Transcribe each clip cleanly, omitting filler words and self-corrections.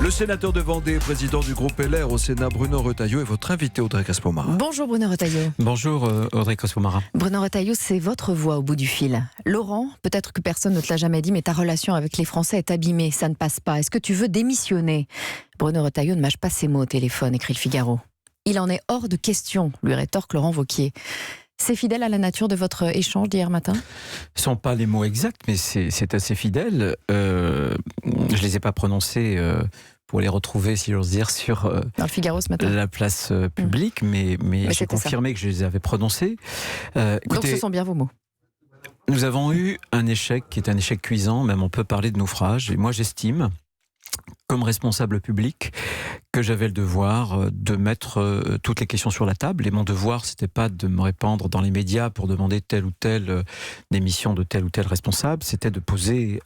Le sénateur de Vendée, président du groupe LR au Sénat, Bruno Retailleau, est votre invité, Audrey Caspo-Mara. Bonjour Bruno Retailleau. Bonjour Audrey Caspo-Mara. Bruno Retailleau, c'est votre voix au bout du fil. Laurent, peut-être que personne ne te l'a jamais dit, mais ta relation avec les Français est abîmée, ça ne passe pas. Est-ce que tu veux démissionner ? Bruno Retailleau ne mâche pas ses mots au téléphone, écrit le Figaro. Il en est hors de question, lui rétorque Laurent Wauquiez. C'est fidèle à la nature de votre échange d'hier matin ? Ce ne sont pas les mots exacts, mais c'est assez fidèle. Je ne les ai pas prononcés pour les retrouver, si j'ose dire, sur dans le Figaro ce matin. La place publique, mais j'ai confirmé que je les avais prononcés. Écoutez, donc ce sont bien vos mots. Nous avons eu un échec qui est un échec cuisant, même on peut parler de naufrage. Et moi j'estime, comme responsable public, que j'avais le devoir de mettre toutes les questions sur la table. Et mon devoir, c'était pas de me répandre dans les médias pour demander telle ou telle démission de tel ou tel responsable, c'était de poser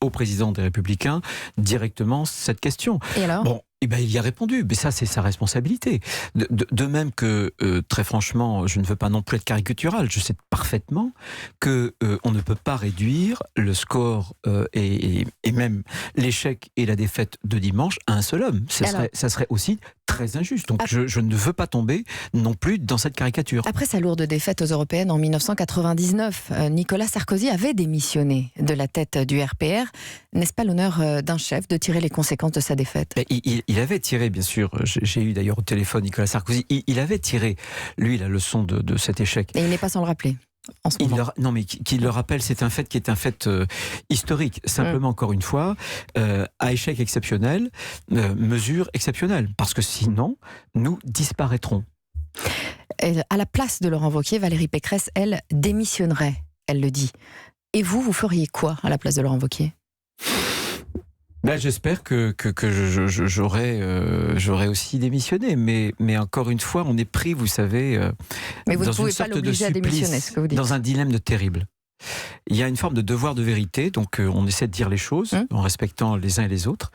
au président des Républicains directement cette question. Et alors ? Bon, eh ben, il y a répondu, mais ça c'est sa responsabilité. De même que, très franchement, je ne veux pas non plus être caricatural, je sais parfaitement que on ne peut pas réduire le score et même l'échec et la défaite de dimanche à un seul homme. Ça serait aussi très injuste. Donc je ne veux pas tomber non plus dans cette caricature. Après sa lourde défaite aux Européennes en 1999, Nicolas Sarkozy avait démissionné de la tête du RPR. N'est-ce pas l'honneur d'un chef de tirer les conséquences de sa défaite ? Il avait tiré, bien sûr, j'ai eu d'ailleurs au téléphone Nicolas Sarkozy, il avait tiré, lui, la leçon de cet échec. Et il n'est pas sans le rappeler. En ce moment. Non, mais qu'il le rappelle, c'est un fait qui est un fait historique. Simplement, encore une fois, à échec exceptionnel, mesure exceptionnelle. Parce que sinon, nous disparaîtrons. Et à la place de Laurent Wauquiez, Valérie Pécresse, elle, démissionnerait, elle le dit. Et vous feriez quoi à la place de Laurent Wauquiez ? Ben, j'espère que j'aurais aussi démissionné, mais encore une fois, on est pris, vous savez, mais vous dans ne pouvez une pas sorte de l'obliger à démissionner, ce que vous dites. dans un dilemme terrible. Il y a une forme de devoir de vérité, donc on essaie de dire les choses en respectant les uns et les autres,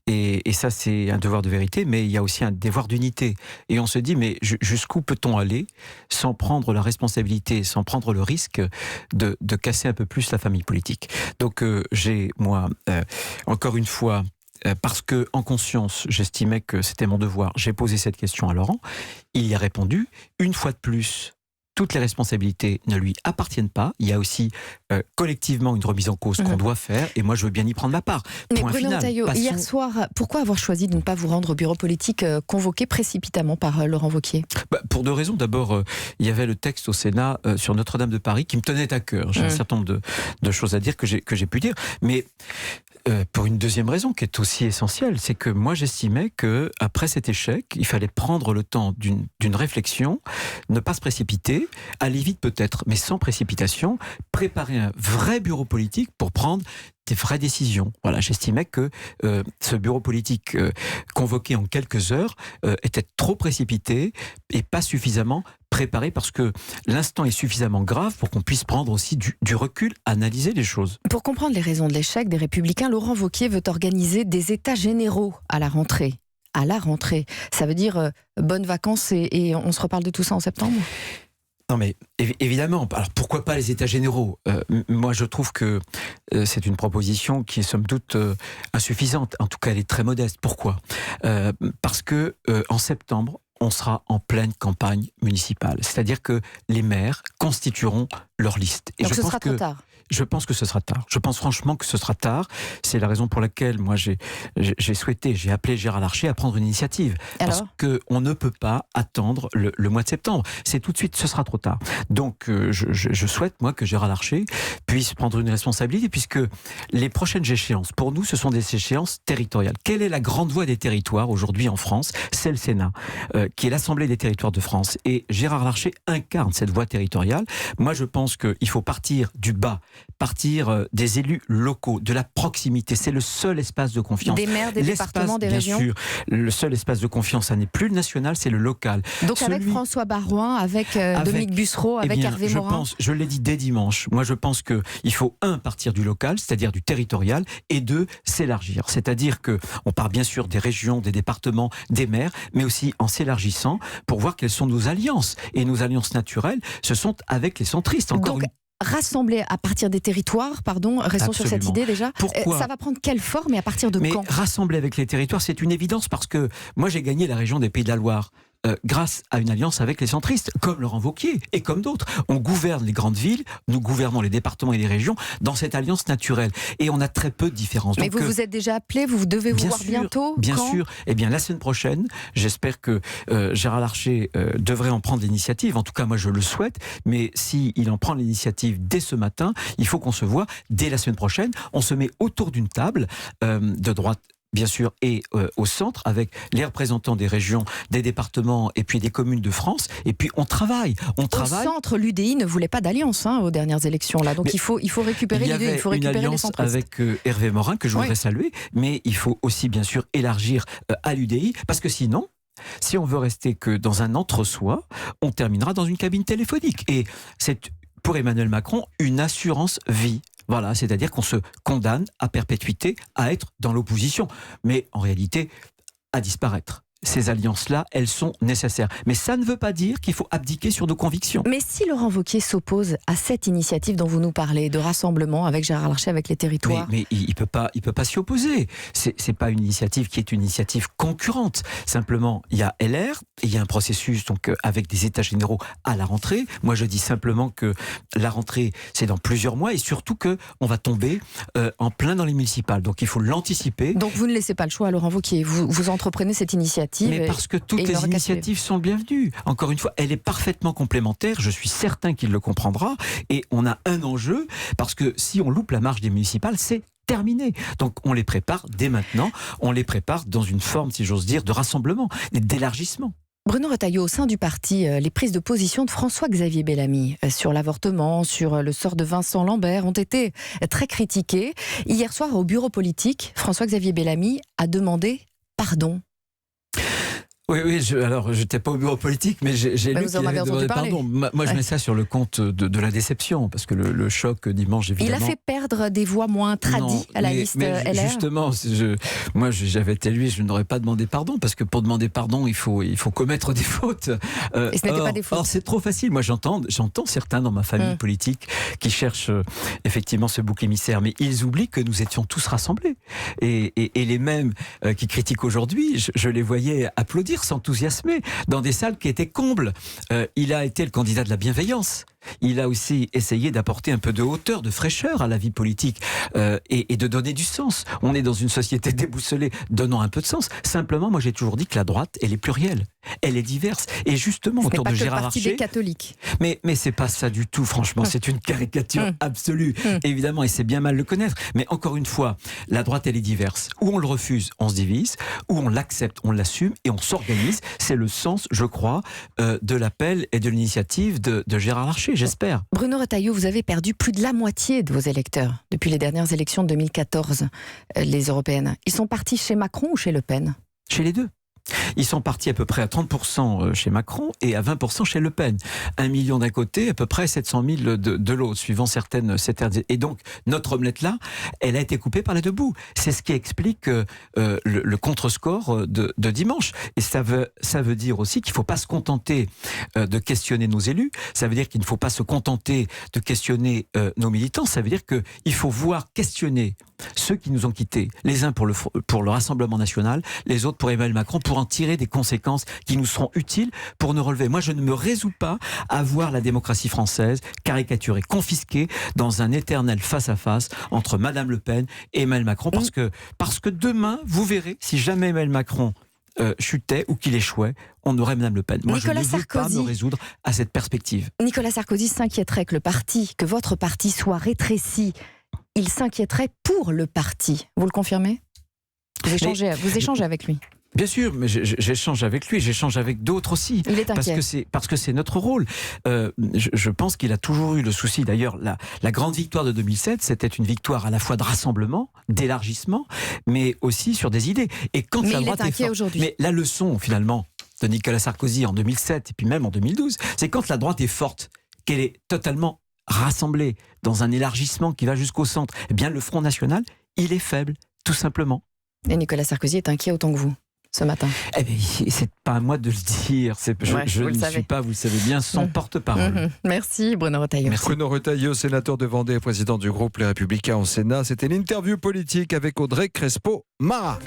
et ça c'est un devoir de vérité, mais il y a aussi un devoir d'unité. Et on se dit, mais jusqu'où peut-on aller sans prendre la responsabilité, sans prendre le risque de casser un peu plus la famille politique. Donc j'ai, moi, encore une fois, parce que en conscience, j'estimais que c'était mon devoir, j'ai posé cette question à Laurent, il y a répondu, une fois de plus. Toutes les responsabilités ne lui appartiennent pas. Il y a aussi collectivement une remise en cause qu'on doit faire, et moi je veux bien y prendre ma part. Mais Bruno Retailleau, hier soir, pourquoi avoir choisi de ne pas vous rendre au bureau politique convoqué précipitamment par Laurent Wauquiez ? Pour deux raisons. D'abord, il y avait le texte au Sénat sur Notre-Dame de Paris qui me tenait à cœur. J'ai un certain nombre de choses à dire que j'ai pu dire, mais pour une deuxième raison qui est aussi essentielle, c'est que moi j'estimais que après cet échec, il fallait prendre le temps d'une réflexion, ne pas se précipiter, aller vite peut-être, mais sans précipitation, préparer un vrai bureau politique pour prendre des vraies décisions. Voilà, j'estimais que ce bureau politique convoqué en quelques heures était trop précipité et pas suffisamment préparé, parce que l'instant est suffisamment grave pour qu'on puisse prendre aussi du recul, analyser les choses. Pour comprendre les raisons de l'échec des Républicains, Laurent Wauquiez veut organiser des états généraux à la rentrée. À la rentrée. Ça veut dire bonnes vacances et on se reparle de tout ça en septembre ? Non mais évidemment, alors pourquoi pas les états généraux ? Moi je trouve que c'est une proposition qui est somme toute insuffisante, en tout cas elle est très modeste. Pourquoi ? Parce que en septembre, on sera en pleine campagne municipale. C'est-à-dire que les maires constitueront leur liste. Et donc ce sera trop tard ? Je pense que ce sera tard. Je pense franchement que ce sera tard. C'est la raison pour laquelle moi j'ai appelé Gérard Larcher à prendre une initiative. Parce qu'on ne peut pas attendre le mois de septembre. C'est tout de suite, ce sera trop tard. Donc je souhaite, moi, que Gérard Larcher puisse prendre une responsabilité, puisque les prochaines échéances, pour nous, ce sont des échéances territoriales. Quelle est la grande voix des territoires aujourd'hui en France ? C'est le Sénat, qui est l'Assemblée des territoires de France. Et Gérard Larcher incarne cette voix territoriale. Moi, je pense qu'il faut partir du bas, partir des élus locaux, de la proximité. C'est le seul espace de confiance. Des maires, des départements, des régions. Bien sûr, le seul espace de confiance, ça n'est plus le national, c'est le local. Donc avec François Baroin, avec Dominique Bussereau, avec Hervé Morin. Je l'ai dit dès dimanche, moi je pense qu'il faut partir du local, c'est-à-dire du territorial, et s'élargir. C'est-à-dire qu'on part bien sûr des régions, des départements, des maires, mais aussi en s'élargissant pour voir quelles sont nos alliances. Et nos alliances naturelles, ce sont avec les centristes. rassembler à partir des territoires, restons sur cette idée déjà. Pourquoi ? Ça va prendre quelle forme et à partir de quand ? Rassembler avec les territoires, c'est une évidence parce que moi j'ai gagné la région des Pays de la Loire. Grâce à une alliance avec les centristes, comme Laurent Wauquiez et comme d'autres. On gouverne les grandes villes, nous gouvernons les départements et les régions dans cette alliance naturelle. Et on a très peu de différences. Mais donc, vous vous êtes déjà appelé, vous devez vous voir bientôt ? Bien quand ? sûr. Eh bien, la semaine prochaine, j'espère que Gérard Larcher devrait en prendre l'initiative. En tout cas, moi, je le souhaite. Mais s'il en prend l'initiative dès ce matin, il faut qu'on se voit dès la semaine prochaine. On se met autour d'une table de droite, bien sûr, et au centre, avec les représentants des régions, des départements et puis des communes de France. Et puis on travaille. Au centre, l'UDI ne voulait pas d'alliance aux dernières élections. Là. Donc il faut récupérer l'UDI, il faut récupérer les centristes. Avec Hervé Morin, que je voudrais saluer, mais il faut aussi bien sûr élargir à l'UDI, parce que sinon, si on veut rester que dans un entre-soi, on terminera dans une cabine téléphonique. Et c'est, pour Emmanuel Macron, une assurance vie. Voilà, c'est-à-dire qu'on se condamne à perpétuité à être dans l'opposition, mais en réalité à disparaître. Ces alliances-là, elles sont nécessaires. Mais ça ne veut pas dire qu'il faut abdiquer sur nos convictions. Mais si Laurent Wauquiez s'oppose à cette initiative dont vous nous parlez, de rassemblement avec Gérard Larcher, avec les territoires... Mais il peut pas s'y opposer. C'est pas une initiative qui est une initiative concurrente. Simplement, il y a LR, et il y a un processus donc, avec des états généraux à la rentrée. Moi, je dis simplement que la rentrée, c'est dans plusieurs mois, et surtout qu'on va tomber en plein dans les municipales. Donc il faut l'anticiper. Donc vous ne laissez pas le choix à Laurent Wauquiez, vous entreprenez cette initiative. Mais parce que toutes les initiatives sont bienvenues. Encore une fois, elle est parfaitement complémentaire. Je suis certain qu'il le comprendra. Et on a un enjeu, parce que si on loupe la marche des municipales, c'est terminé. Donc on les prépare dès maintenant. On les prépare dans une forme, si j'ose dire, de rassemblement, d'élargissement. Bruno Retailleau, au sein du parti, les prises de position de François-Xavier Bellamy sur l'avortement, sur le sort de Vincent Lambert ont été très critiquées. Hier soir, au bureau politique, François-Xavier Bellamy a demandé pardon. Oui, alors je n'étais pas au bureau politique, mais j'ai lu qu'il avait demandé pardon. Moi, je mets ça sur le compte de la déception, parce que le choc dimanche, évidemment... Il a fait perdre des voix moins tradies à la liste LR. Justement, moi, j'avais été lui, je n'aurais pas demandé pardon, parce que pour demander pardon, il faut commettre des fautes. Et ce n'était pas des fautes. Or, c'est trop facile. Moi, j'entends certains dans ma famille politique qui cherchent effectivement ce bouc émissaire, mais ils oublient que nous étions tous rassemblés. Et les mêmes qui critiquent aujourd'hui, je les voyais applaudir, s'enthousiasmer dans des salles qui étaient combles. Il a été le candidat de la bienveillance. Il a aussi essayé d'apporter un peu de hauteur, de fraîcheur à la vie politique et de donner du sens. On est dans une société déboussolée, donnant un peu de sens. Simplement, moi j'ai toujours dit que la droite, elle est plurielle, elle est diverse. Et justement, autour de Gérard Larcher... Ce n'est pas que le parti des catholiques. Mais c'est pas ça du tout, franchement. C'est une caricature absolue, évidemment, et c'est bien mal le connaître. Mais encore une fois, la droite, elle est diverse. Ou on le refuse, on se divise, ou on l'accepte, on l'assume, et on s'organise. C'est le sens, je crois, de l'appel et de l'initiative de Gérard Larcher. J'espère. Bruno Retailleau, vous avez perdu plus de la moitié de vos électeurs depuis les dernières élections de 2014, les européennes. Ils sont partis chez Macron ou chez Le Pen ? Chez les deux. Ils sont partis à peu près à 30% chez Macron et à 20% chez Le Pen. 1 million d'un côté, à peu près 700 000 de l'autre, suivant certaines... Et donc, notre omelette-là, elle a été coupée par les deux bouts. C'est ce qui explique le contre-score de dimanche. Et ça veut dire aussi qu'il ne faut pas se contenter de questionner nos élus. Ça veut dire qu'il ne faut pas se contenter de questionner nos militants. Ça veut dire qu'il faut voir questionner ceux qui nous ont quittés, les uns pour le Rassemblement national, les autres pour Emmanuel Macron, pour en tirer des conséquences qui nous seront utiles pour nous relever. Moi, je ne me résous pas à voir la démocratie française caricaturée, confisquée dans un éternel face-à-face entre Madame Le Pen et Emmanuel Macron, parce que demain, vous verrez, si jamais Emmanuel Macron chutait ou qu'il échouait, on aurait Madame Le Pen. Moi, Nicolas je ne veux pas me résoudre à cette perspective. Nicolas Sarkozy s'inquiéterait que votre parti soit rétréci. Il s'inquiéterait pour le parti. Vous le confirmez ? Vous échangez avec lui ? Bien sûr, mais j'échange avec lui, j'échange avec d'autres aussi. Il est inquiet. Parce que c'est notre rôle. Je pense qu'il a toujours eu le souci. D'ailleurs, la grande victoire de 2007, c'était une victoire à la fois de rassemblement, d'élargissement, mais aussi sur des idées. Et quand la droite est forte, aujourd'hui. Mais la leçon, finalement, de Nicolas Sarkozy en 2007 et puis même en 2012, c'est quand la droite est forte, qu'elle est totalement rassemblée dans un élargissement qui va jusqu'au centre. Eh bien, le Front National, il est faible, tout simplement. Et Nicolas Sarkozy est inquiet autant que vous. ce matin? Eh bien, c'est pas à moi de le dire. Je ne suis pas, vous le savez bien, son porte-parole. Merci Bruno Retailleau. Bruno Retailleau, sénateur de Vendée et président du groupe Les Républicains au Sénat. C'était l'interview politique avec Audrey Crespo-Mara.